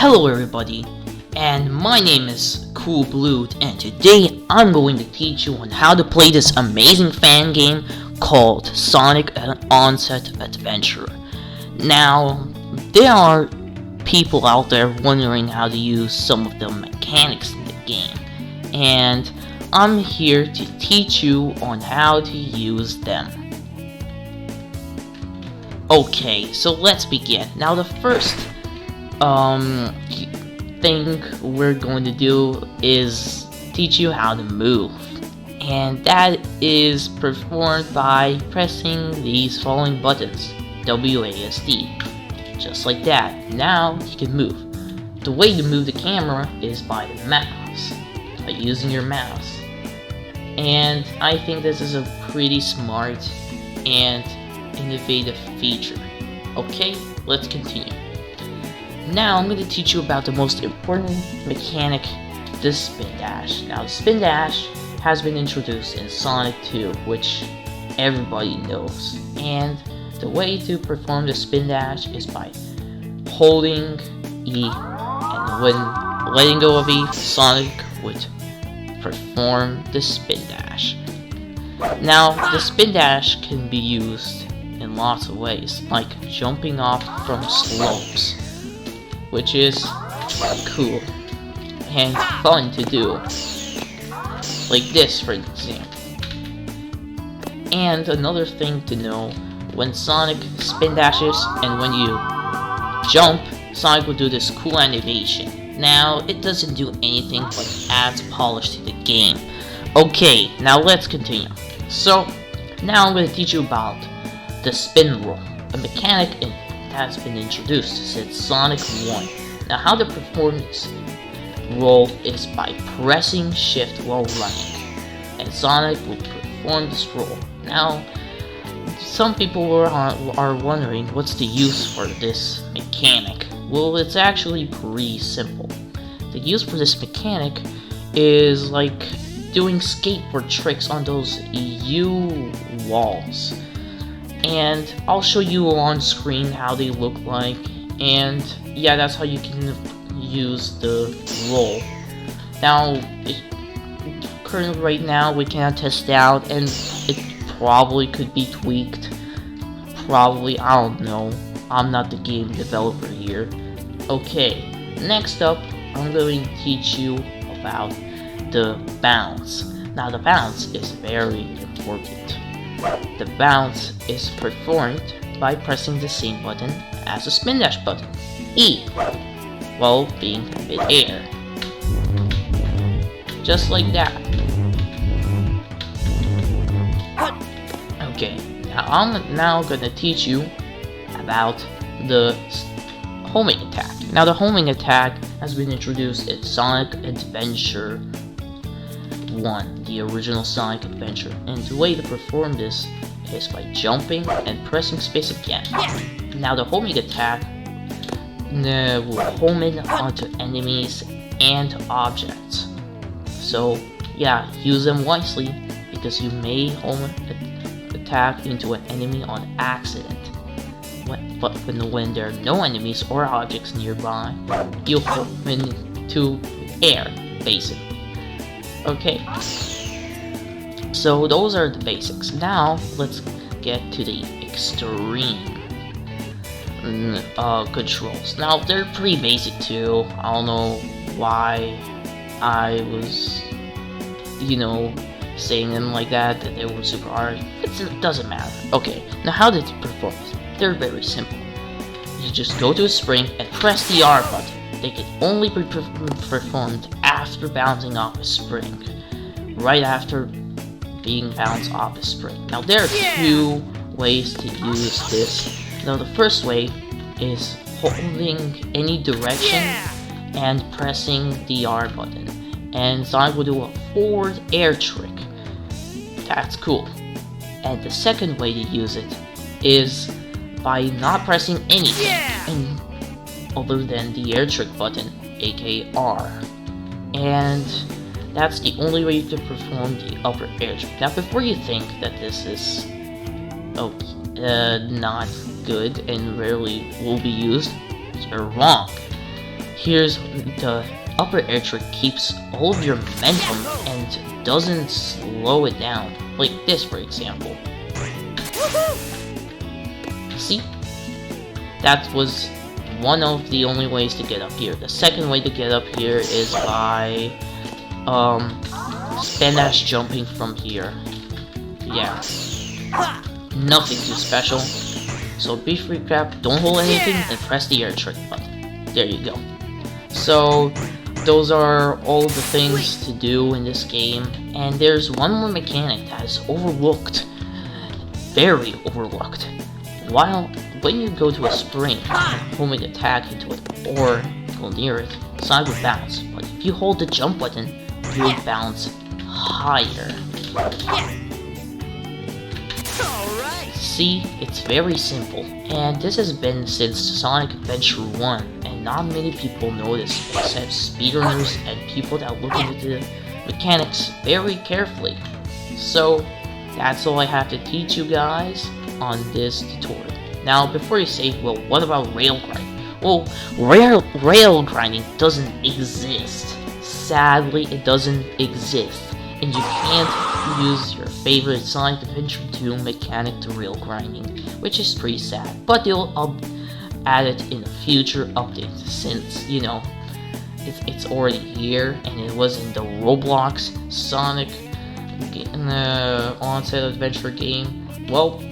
Hello everybody, and my name is Cool Blue, and today I'm going to teach you on how to play this amazing fan game called Sonic Onset Adventure. Now, there are people out there wondering how to use some of the mechanics in the game, and I'm here to teach you on how to use them. Okay, so let's begin. Now the first thing we're going to do is teach you how to move, and that is performed by pressing these following buttons: WASD, just like that. Now you can move. The way to move the camera is by the mouse, by using your mouse, and I think this is a pretty smart and innovative feature. Okay, let's continue. Now I'm going to teach you about the most important mechanic, the Spindash. Now the Spindash has been introduced in Sonic 2, which everybody knows. And the way to perform the Spindash is by holding E, and when letting go of E, Sonic would perform the Spindash. Now the Spindash can be used in lots of ways, like jumping off from slopes, which is cool and fun to do, like this for example. And another thing to know, when Sonic spin dashes and when you jump, Sonic will do this cool animation. Now it doesn't do anything but adds polish to the game. Okay, now let's continue. So now I'm going to teach you about the Spinroll, a mechanic has been introduced since Sonic 1. Now how to perform this roll is by pressing shift while running, and Sonic will perform this roll. Now some people are wondering what's the use for this mechanic. Well, it's actually pretty simple. The use for this mechanic is like doing skateboard tricks on those U walls. And I'll show you on screen how they look like, and yeah, that's how you can use the roll. Now, currently right now we cannot test it out, and it probably could be tweaked. Probably, I don't know. I'm not the game developer here. Okay, next up, I'm going to teach you about the bounce. Now the bounce is very important. The bounce is performed by pressing the same button as the Spindash button, E, while being in midair. Just like that. Okay, now I'm now gonna teach you about the homing attack. Now the homing attack has been introduced in Sonic Adventure 1, the original Sonic Adventure, and the way to perform this is by jumping and pressing space again. Now the homing attack will home in onto enemies and objects, so yeah, use them wisely, because you may home attack into an enemy on accident. But when there are no enemies or objects nearby, you'll home into air, basically. Okay, so those are the basics. Now let's get to the extreme controls. Now they're pretty basic too. I don't know why I was, saying them like that they were super hard. It doesn't matter. Okay, now how did it perform? They're very simple. You just go to a spring and press the R button. They can only be performed after bouncing off a spring, right after being bounced off a spring. Now there are two ways to use this. Now the first way is holding any direction and pressing the R button, and Sonic will do a forward air trick. That's cool. And the second way to use it is by not pressing anything other than the air trick button, aka R, and that's the only way you can perform the upper air trick. Now before you think that this is not good and rarely will be used, you're wrong. Here's the upper air trick keeps all of your momentum and doesn't slow it down, like this for example. See? That was one of the only ways to get up here. The second way to get up here is by Spindash jumping from here. Yeah. Nothing too special. So beef recap, don't hold anything and press the air trick button. There you go. So those are all the things to do in this game, and there's one more mechanic that is overlooked. Very overlooked. When you go to a spring and homing attack into it or go near it, Sonic will bounce, but if you hold the jump button, you will bounce higher. See, it's very simple, and this has been since Sonic Adventure 1, and not many people know this except speedrunners and people that look into the mechanics very carefully. So, that's all I have to teach you guys on this tutorial. Now, before you say, well, what about rail grinding? Well, rail grinding doesn't exist. Sadly, it doesn't exist. And you can't use your favorite Sonic Adventure 2 mechanic to rail grinding, which is pretty sad. But they'll add it in a future update, since, you know, it's already here, and it was in the Roblox Sonic Onset Adventure game. Well,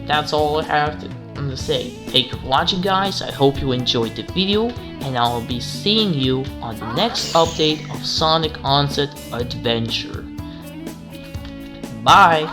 that's all I have to say. Thank you for watching, guys. I hope you enjoyed the video, and I'll be seeing you on the next update of Sonic Onset Adventure. Bye!